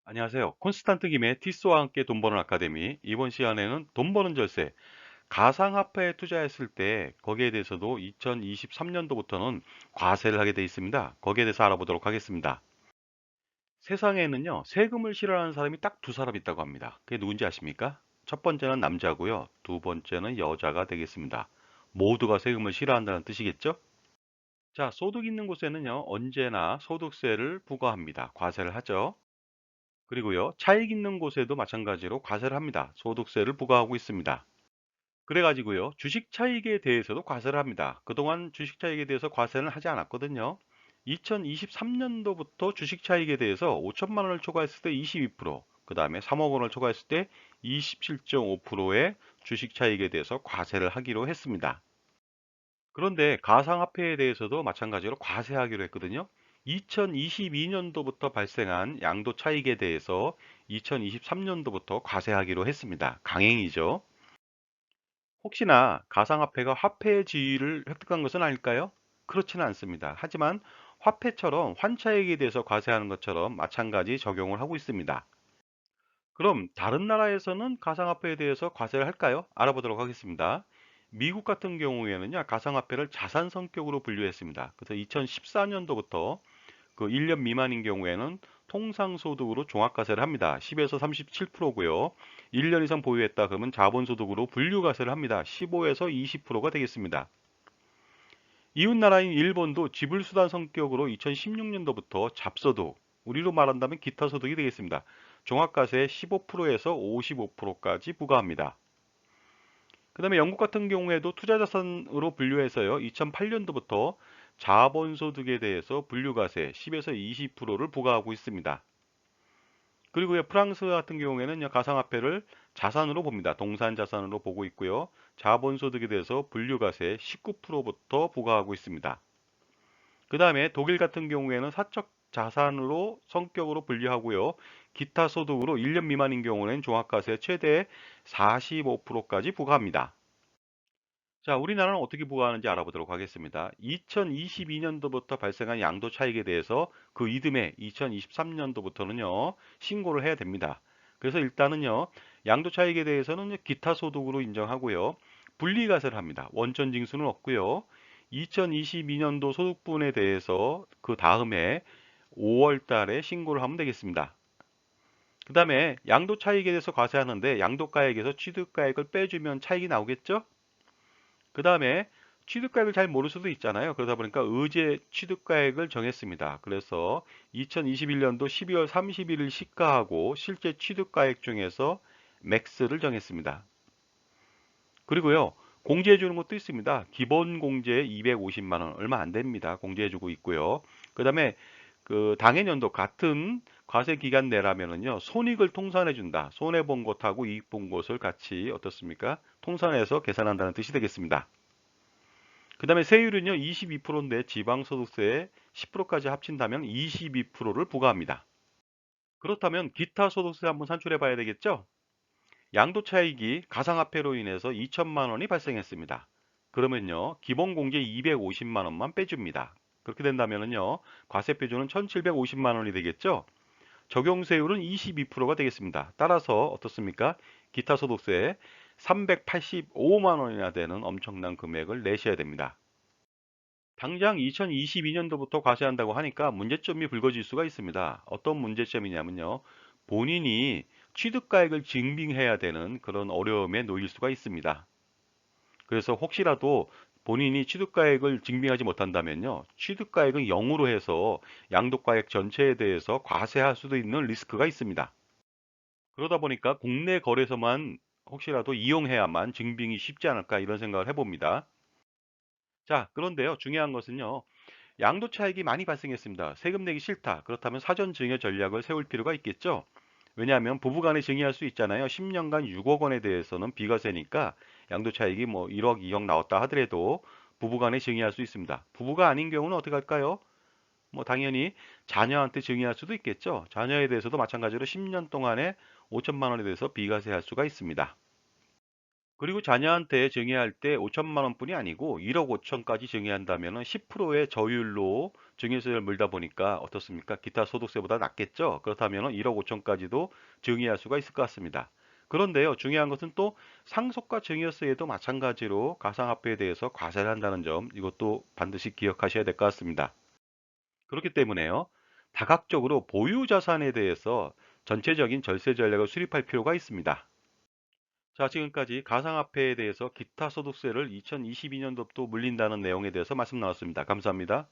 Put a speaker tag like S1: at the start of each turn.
S1: 안녕하세요. 콘스탄트 김의 티스와 함께 돈 버는 아카데미. 이번 시간에는 돈 버는 절세, 가상화폐에 투자했을 때 거기에 대해서도 2023년도부터는 과세를 하게 돼 있습니다. 거기에 대해서 알아보도록 하겠습니다. 세상에는요, 세금을 싫어하는 사람이 딱 두 사람 있다고 합니다. 그게 누군지 아십니까? 첫 번째는 남자고요. 두 번째는 여자가 되겠습니다. 모두가 세금을 싫어한다는 뜻이겠죠? 자, 소득 있는 곳에는요, 언제나 소득세를 부과합니다. 과세를 하죠. 그리고요, 차익 있는 곳에도 마찬가지로 과세를 합니다. 소득세를 부과하고 있습니다. 그래가지고요, 주식 차익에 대해서도 과세를 합니다. 그동안 주식 차익에 대해서 과세는 하지 않았거든요. 2023년도부터 주식 차익에 대해서 5천만 원을 초과했을 때 22%, 그 다음에 3억 원을 초과했을 때 27.5%의 주식 차익에 대해서 과세를 하기로 했습니다. 그런데 가상화폐에 대해서도 마찬가지로 과세하기로 했거든요. 2022년도부터 발생한 양도 차익에 대해서 2023년도부터 과세하기로 했습니다. 강행이죠. 혹시나 가상화폐가 화폐의 지위를 획득한 것은 아닐까요? 그렇지는 않습니다. 하지만 화폐처럼 환차익에 대해서 과세하는 것처럼 마찬가지 적용을 하고 있습니다. 그럼 다른 나라에서는 가상화폐에 대해서 과세를 할까요? 알아보도록 하겠습니다. 미국 같은 경우에는요, 가상화폐를 자산 성격으로 분류했습니다. 그래서 2014년도부터 그 1년 미만인 경우에는 통상소득으로 종합과세를 합니다. 10에서 37%고요. 1년 이상 보유했다 그러면 자본소득으로 분류과세를 합니다. 15에서 20%가 되겠습니다. 이웃나라인 일본도 지불수단 성격으로 2016년도부터 잡소득, 우리로 말한다면 기타 소득이 되겠습니다. 종합과세 15%에서 55%까지 부과합니다. 그 다음에 영국 같은 경우에도 투자자산으로 분류해서요. 2008년도부터 자본소득에 대해서 분류과세 10에서 20%를 부과하고 있습니다. 그리고 프랑스 같은 경우에는 가상화폐를 자산으로 봅니다. 동산자산으로 보고 있고요. 자본소득에 대해서 분류과세 19%부터 부과하고 있습니다. 그 다음에 독일 같은 경우에는 사적 자산으로 성격으로 분류하고요. 기타 소득으로 1년 미만인 경우는 종합과세 최대 45%까지 부과합니다. 자, 우리나라는 어떻게 부과하는지 알아보도록 하겠습니다. 2022년도부터 발생한 양도 차익에 대해서 그 이듬해 2023년도부터는요, 신고를 해야 됩니다. 그래서 일단은요, 양도 차익에 대해서는 기타 소득으로 인정하고요, 분리과세를 합니다. 원천 징수는 없고요. 2022년도 소득분에 대해서 그 다음에 5월 달에 신고를 하면 되겠습니다. 그 다음에 양도 차익에 대해서 과세하는데 양도가액에서 취득가액을 빼주면 차익이 나오겠죠? 그 다음에 취득가액을 잘 모를 수도 있잖아요. 그러다 보니까 의제 취득가액을 정했습니다. 그래서 2021년도 12월 31일 시가하고 실제 취득가액 중에서 맥스를 정했습니다. 그리고요, 공제해 주는 것도 있습니다. 기본 공제 250만 원, 얼마 안 됩니다. 공제해 주고 있고요. 그 다음에 그 당해년도 같은 과세 기간 내라면은요, 손익을 통산해 준다. 손해 본 것하고 이익 본 것을 같이 어떻습니까? 통산해서 계산한다는 뜻이 되겠습니다. 그 다음에 세율은요, 22%인데 지방소득세 10%까지 합친다면 22%를 부과합니다. 그렇다면 기타 소득세 한번 산출해 봐야 되겠죠? 양도차익이 가상화폐로 인해서 2천만 원이 발생했습니다. 그러면요, 기본공제 250만 원만 빼줍니다. 그렇게 된다면요, 과세표준은 1750만 원이 되겠죠? 적용세율은 22%가 되겠습니다. 따라서 어떻습니까? 기타 소득세 385만 원이나 되는 엄청난 금액을 내셔야 됩니다. 당장 2022년도부터 과세한다고 하니까 문제점이 불거질 수가 있습니다. 어떤 문제점이냐면요. 본인이 취득가액을 증빙해야 되는 그런 어려움에 놓일 수가 있습니다. 그래서 혹시라도 본인이 취득가액을 증빙하지 못한다면요. 취득가액은 0으로 해서 양도가액 전체에 대해서 과세할 수도 있는 리스크가 있습니다. 그러다 보니까 국내 거래소만 혹시라도 이용해야만 증빙이 쉽지 않을까 이런 생각을 해봅니다. 자, 그런데요. 중요한 것은요. 양도 차익이 많이 발생했습니다. 세금 내기 싫다. 그렇다면 사전 증여 전략을 세울 필요가 있겠죠. 왜냐하면 부부간에 증여할 수 있잖아요. 10년간 6억 원에 대해서는 비과세니까 양도 차익이 뭐 1억, 2억 나왔다 하더라도 부부간에 증여할 수 있습니다. 부부가 아닌 경우는 어떻게 할까요? 뭐 당연히 자녀한테 증여할 수도 있겠죠. 자녀에 대해서도 마찬가지로 10년 동안에 5천만 원에 대해서 비과세할 수가 있습니다. 그리고 자녀한테 증여할 때 5천만 원뿐이 아니고 1억 5천까지 증여한다면 10%의 저율로 증여세를 물다 보니까 어떻습니까? 기타 소득세보다 낫겠죠? 그렇다면 1억 5천까지도 증여할 수가 있을 것 같습니다. 그런데요, 중요한 것은 또 상속과 증여세에도 마찬가지로 가상화폐에 대해서 과세를 한다는 점, 이것도 반드시 기억하셔야 될 것 같습니다. 그렇기 때문에요, 다각적으로 보유 자산에 대해서 전체적인 절세 전략을 수립할 필요가 있습니다. 자, 지금까지 가상화폐에 대해서 기타 소득세를 2022년도부터 물린다는 내용에 대해서 말씀 나눴습니다. 감사합니다.